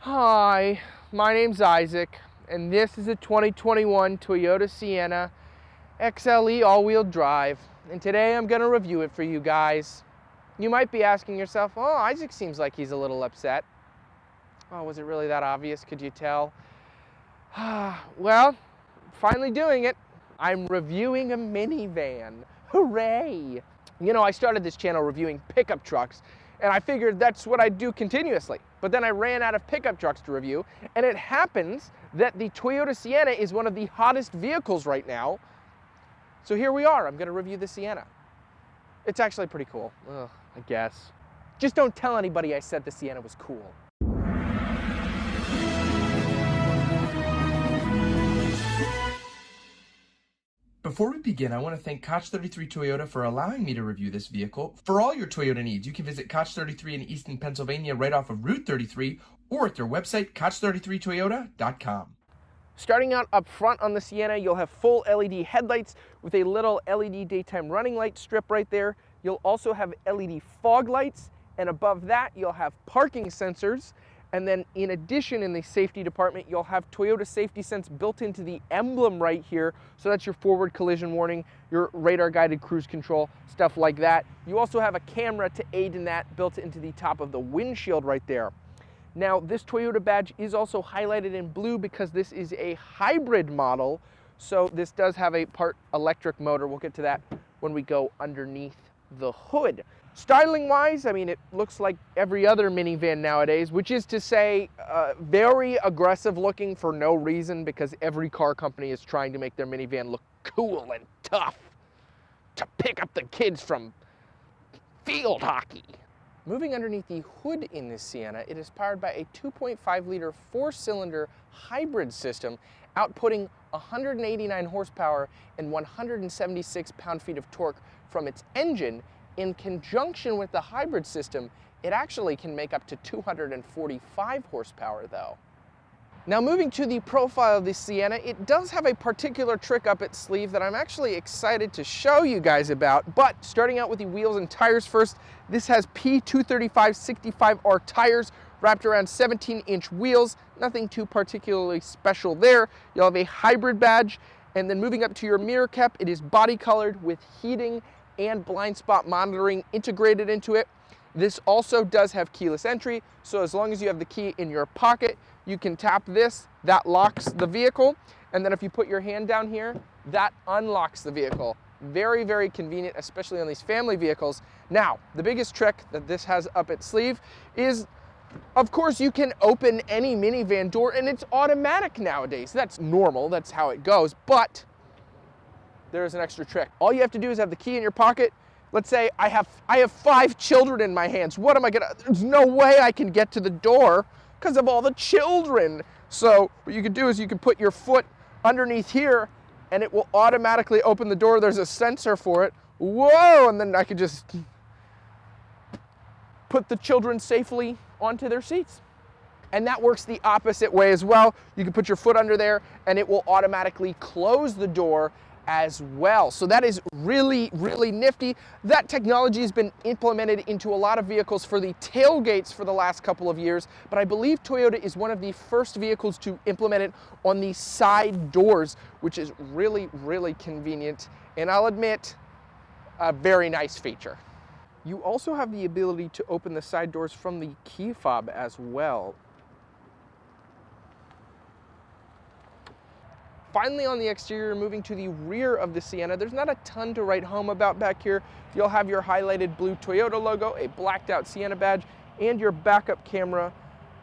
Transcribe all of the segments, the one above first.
Hi, my name's Isaac, and this is a 2021 Toyota Sienna XLE all-wheel drive, and today I'm going to review it for you guys. You might be asking yourself, oh, Isaac seems like he's a little upset. Oh, was it really that obvious? Could you tell? Well, finally doing it. I'm reviewing a minivan. Hooray! You know, I started this channel reviewing pickup trucks, and I figured that's what I'd do continuously. But then I ran out of pickup trucks to review, and it happens that the Toyota Sienna is one of the hottest vehicles right now. So here we are, I'm gonna review the Sienna. It's actually pretty cool, I guess. Just don't tell anybody I said the Sienna was cool. Before we begin, I want to thank Koch 33 Toyota for allowing me to review this vehicle. For all your Toyota needs, you can visit Koch 33 in Easton, Pennsylvania, right off of Route 33, or at their website, koch33toyota.com. Starting out up front on the Sienna, you'll have full LED headlights with a little LED daytime running light strip right there. You'll also have LED fog lights, and above that, you'll have parking sensors. And then in addition, in the safety department, you'll have Toyota Safety Sense built into the emblem right here. So that's your forward collision warning, your radar guided cruise control, stuff like that. You also have a camera to aid in that built into the top of the windshield right there. Now, this Toyota badge is also highlighted in blue because this is a hybrid model. So this does have a part electric motor. We'll get to that when we go underneath the hood. Styling wise, I mean, it looks like every other minivan nowadays, which is to say very aggressive looking for no reason, because every car company is trying to make their minivan look cool and tough to pick up the kids from field hockey. Moving underneath the hood in this Sienna, it is powered by a 2.5 liter 4-cylinder hybrid system, outputting 189 horsepower and 176 pound-feet of torque from its engine. In conjunction with the hybrid system, it actually can make up to 245 horsepower though. Now, moving to the profile of the Sienna, it does have a particular trick up its sleeve that I'm actually excited to show you guys about. But starting out with the wheels and tires first, this has P235 65R tires wrapped around 17-inch wheels. Nothing too particularly special there. You'll have a hybrid badge, and then moving up to your mirror cap, it is body colored with heating and blind spot monitoring integrated into it. This also does have keyless entry, so as long as you have the key in your pocket, you can tap this, that locks the vehicle, and then if you put your hand down here, that unlocks the vehicle. Very, very convenient, especially on these family vehicles. Now, the biggest trick that this has up its sleeve is, of course, you can open any minivan door, and it's automatic nowadays. That's normal, that's how it goes, but there's an extra trick. All you have to do is have the key in your pocket. Let's say I have 5 children in my hands. What am I gonna, there's no way I can get to the door because of all the children. So what you can do is you can put your foot underneath here and it will automatically open the door. There's a sensor for it. Whoa, and then I could just put the children safely onto their seats. And that works the opposite way as well. You can put your foot under there and it will automatically close the door as well. So that is really, really nifty. That technology has been implemented into a lot of vehicles for the tailgates for the last couple of years, but I believe Toyota is one of the first vehicles to implement it on the side doors, which is really, really convenient, and I'll admit, a very nice feature. You also have the ability to open the side doors from the key fob as well. Finally, on the exterior, moving to the rear of the Sienna, there's not a ton to write home about back here. You'll have your highlighted blue Toyota logo, a blacked out Sienna badge, and your backup camera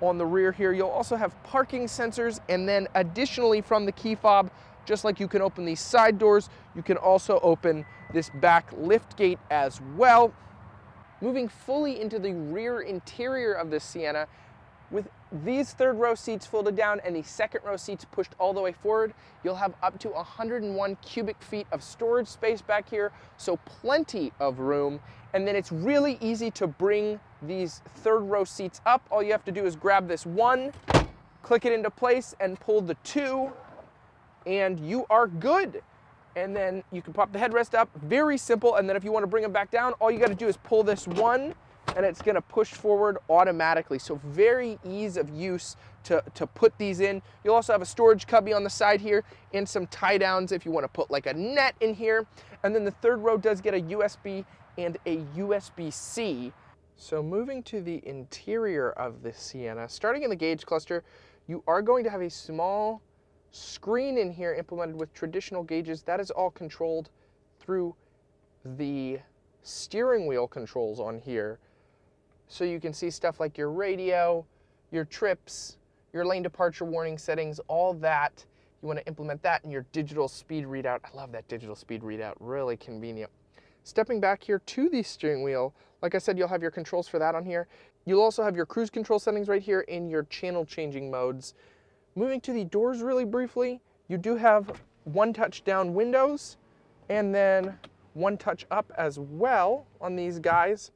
on the rear here. You'll also have parking sensors, and then additionally from the key fob, just like you can open these side doors, you can also open this back lift gate as well. Moving fully into the rear interior of the Sienna, with these third row seats folded down and the second row seats pushed all the way forward, you'll have up to 101 cubic feet of storage space back here, so plenty of room. And then it's really easy to bring these third row seats up. All you have to do is grab this one, click it into place, and pull the 2, and you are good. And then you can pop the headrest up, very simple. And then if you want to bring them back down, all you got to do is pull this one and it's going to push forward automatically. So very ease of use to put these in. You'll also have a storage cubby on the side here and some tie downs if you want to put like a net in here. And then the third row does get a USB and a USB-C. So moving to the interior of the Sienna, starting in the gauge cluster, you are going to have a small screen in here implemented with traditional gauges. That is all controlled through the steering wheel controls on here. So you can see stuff like your radio, your trips, your lane departure warning settings, all that. You want to implement that in your digital speed readout. I love that digital speed readout, really convenient. Stepping back here to the steering wheel, like I said, you'll have your controls for that on here. You'll also have your cruise control settings right here in your channel changing modes. Moving to the doors really briefly, you do have one touch down windows and then one touch up as well on these guys.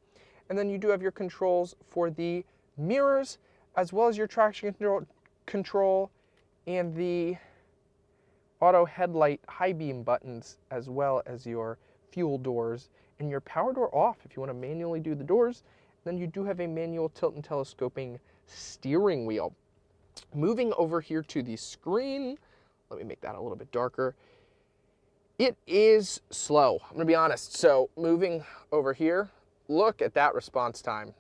And then you do have your controls for the mirrors as well as your traction control and the auto headlight high beam buttons, as well as your fuel doors and your power door off if you want to manually do the doors. Then you do have a manual tilt and telescoping steering wheel. Moving over here to the screen, let me make that a little bit darker. It is slow, I'm gonna be honest. So moving over here, look at that response time.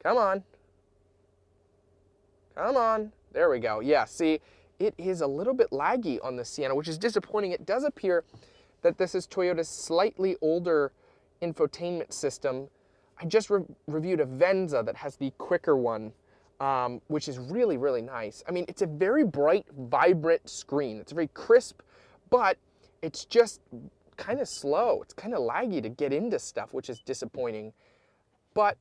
Come on. Come on. There we go. Yeah, see, it is a little bit laggy on the Sienna, which is disappointing. It does appear that this is Toyota's slightly older infotainment system. I just reviewed a Venza that has the quicker one, which is really, really nice. I mean, it's a very bright, vibrant screen. It's very crisp, but it's just kind of slow. It's kind of laggy to get into stuff, which is disappointing. But,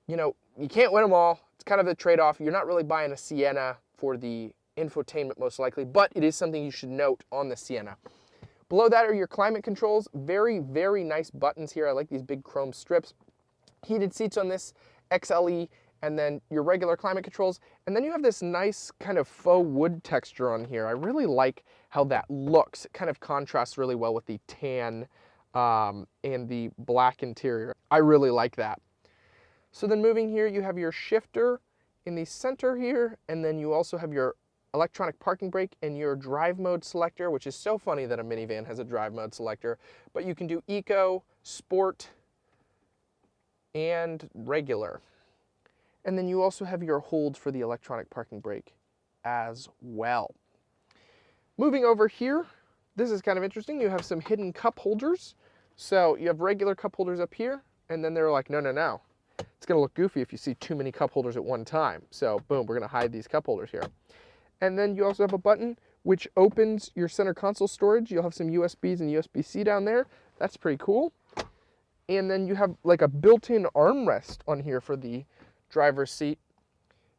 you know, you can't win them all. It's kind of a trade-off. You're not really buying a Sienna for the infotainment most likely, but it is something you should note on the Sienna. Below that are your climate controls. Very, very nice buttons here. I like these big chrome strips. Heated seats on this XLE, and then your regular climate controls. And then you have this nice kind of faux wood texture on here. I really like how that looks. It kind of contrasts really well with the tan and the black interior. I really like that. So then moving here, you have your shifter in the center here, and then you also have your electronic parking brake and your drive mode selector, which is so funny that a minivan has a drive mode selector, but you can do eco, sport, and regular. And then you also have your hold for the electronic parking brake as well. Moving over here, this is kind of interesting. You have some hidden cup holders. So you have regular cup holders up here, and then they're like, no, no, no. It's gonna look goofy if you see too many cup holders at one time. So boom, we're gonna hide these cup holders here. And then you also have a button which opens your center console storage. You'll have some USBs and USB-C down there. That's pretty cool. And then you have like a built-in armrest on here for the driver's seat.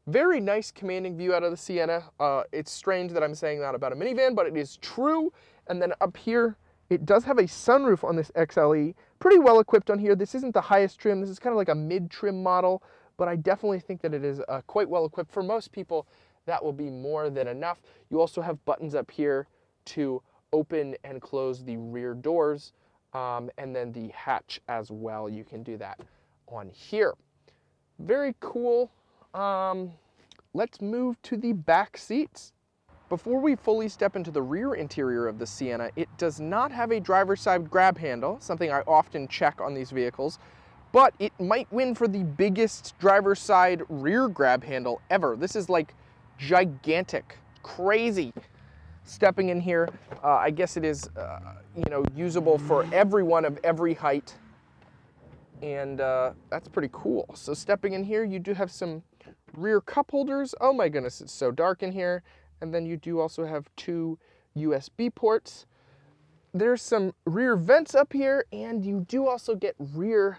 Very nice commanding view out of the Sienna. It's strange that I'm saying that about a minivan, but it is true. And then up here, it does have a sunroof on this XLE. Pretty well equipped on here. This isn't the highest trim. This is kind of like a mid-trim model, but I definitely think that it is quite well equipped. For most people, that will be more than enough. You also have buttons up here to open and close the rear doors, and then the hatch as well. You can do that on here. Very cool. Let's move to the back seats. Before we fully step into the rear interior of the Sienna, it does not have a driver's side grab handle, something I often check on these vehicles, but it might win for the biggest driver's side rear grab handle ever. This is like gigantic, crazy. Stepping in here, I guess it is, usable for everyone of every height, and that's pretty cool. So stepping in here, you do have some rear cup holders. Oh my goodness, it's so dark in here. And then you do also have two USB ports. There's some rear vents up here, and you do also get rear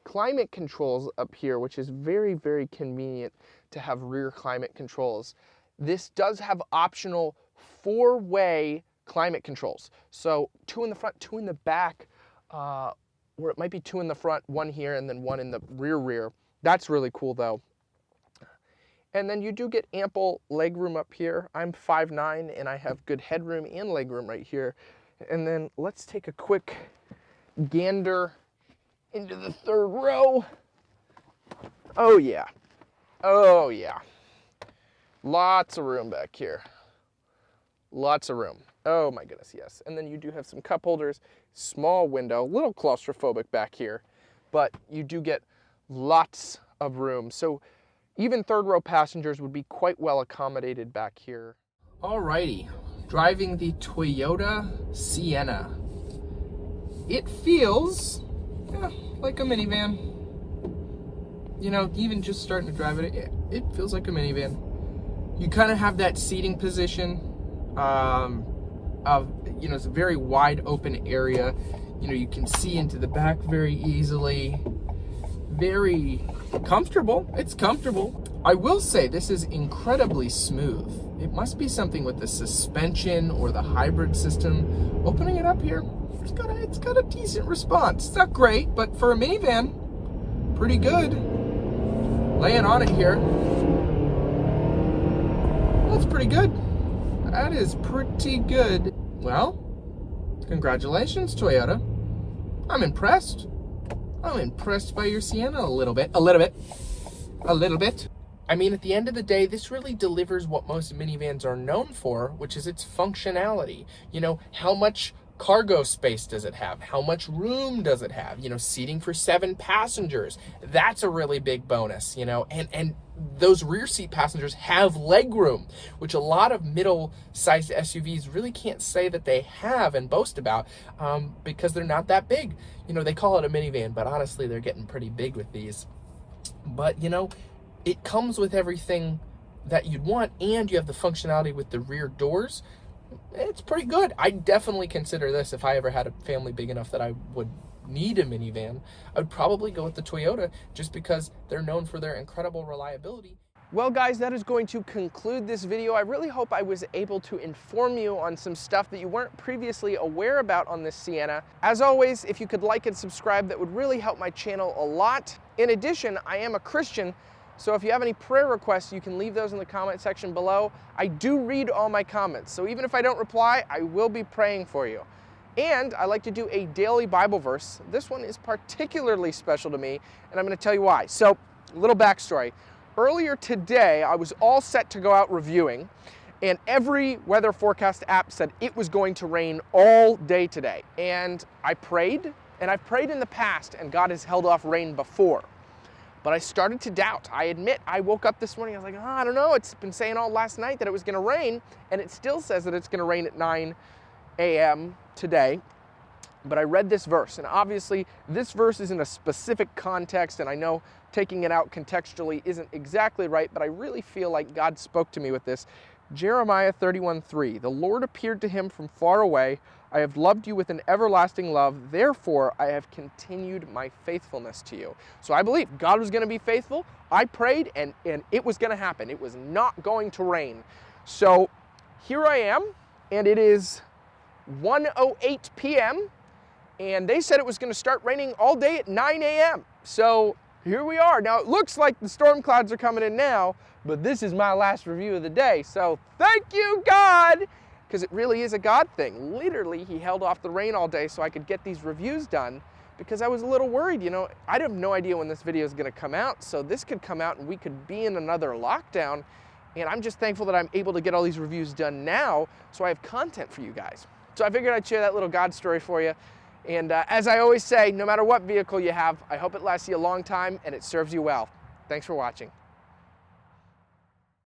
climate controls up here, which is very, very convenient to have rear climate controls. This does have optional 4-way climate controls. So 2 in the front, 2 in the back, or it might be 2 in the front, 1 here, and then 1 in the rear. That's really cool though. And then you do get ample legroom up here. I'm 5'9", and I have good headroom and legroom right here. And then let's take a quick gander into the third row. Oh yeah. Oh yeah. Lots of room back here. Lots of room. Oh my goodness, yes. And then you do have some cup holders, small window, a little claustrophobic back here, but you do get lots of room. So even third row passengers would be quite well accommodated back here. Alrighty, driving the Toyota Sienna. It feels like a minivan. You know, even just starting to drive it, it feels like a minivan. You kind of have that seating position it's a very wide open area. You know, you can see into the back very easily. Very comfortable. It's comfortable. I will say this is incredibly smooth. It must be something with the suspension or the hybrid system. Opening it up here, it's got a decent response. It's not great, but for a minivan, pretty good. Laying on it here, that's pretty good. That is pretty good. Well, congratulations, Toyota. I'm impressed. I'm impressed by your Sienna a little bit. I mean, at the end of the day, this really delivers what most minivans are known for, which is its functionality. You know, how much cargo space does it have? How much room does it have? You know, seating for 7 passengers. That's a really big bonus, you know, and those rear seat passengers have leg room, which a lot of middle-sized SUVs really can't say that they have and boast about because they're not that big. You know, they call it a minivan, but honestly, they're getting pretty big with these. But, you know, it comes with everything that you'd want, and you have the functionality with the rear doors. It's pretty good. I definitely consider this, if I ever had a family big enough that I would need a minivan, I'd probably go with the Toyota just because they're known for their incredible reliability. Well guys, that is going to conclude this video. I really hope I was able to inform you on some stuff that you weren't previously aware about on this Sienna. As always, if you could like and subscribe, that would really help my channel a lot. In addition, I am a Christian, so if you have any prayer requests, you can leave those in the comment section below. I do read all my comments, so even if I don't reply, I will be praying for you. And I like to do a daily Bible verse. This one is particularly special to me, and I'm going to tell you why. So, a little backstory. Earlier today, I was all set to go out reviewing, and every weather forecast app said it was going to rain all day today. And I prayed, and I've prayed in the past, and God has held off rain before. But I started to doubt. I admit, I woke up this morning, I was like, I don't know, it's been saying all last night that it was gonna rain, and it still says that it's gonna rain at 9 a.m. today. But I read this verse, and obviously this verse is in a specific context, and I know taking it out contextually isn't exactly right, but I really feel like God spoke to me with this. Jeremiah 31:3, the Lord appeared to him from far away. I have loved you with an everlasting love. Therefore, I have continued my faithfulness to you. So I believe God was going to be faithful. I prayed, and it was going to happen. It was not going to rain. So here I am, and it is 1:08 p.m., and they said it was going to start raining all day at 9 a.m. So here we are. Now, it looks like the storm clouds are coming in now, but this is my last review of the day. So thank you, God, because it really is a God thing. Literally, he held off the rain all day so I could get these reviews done, because I was a little worried. You know, I have no idea when this video is going to come out, so this could come out and we could be in another lockdown, and I'm just thankful that I'm able to get all these reviews done now so I have content for you guys. So I figured I'd share that little God story for you. And as I always say, no matter what vehicle you have, I hope it lasts you a long time and it serves you well. Thanks for watching.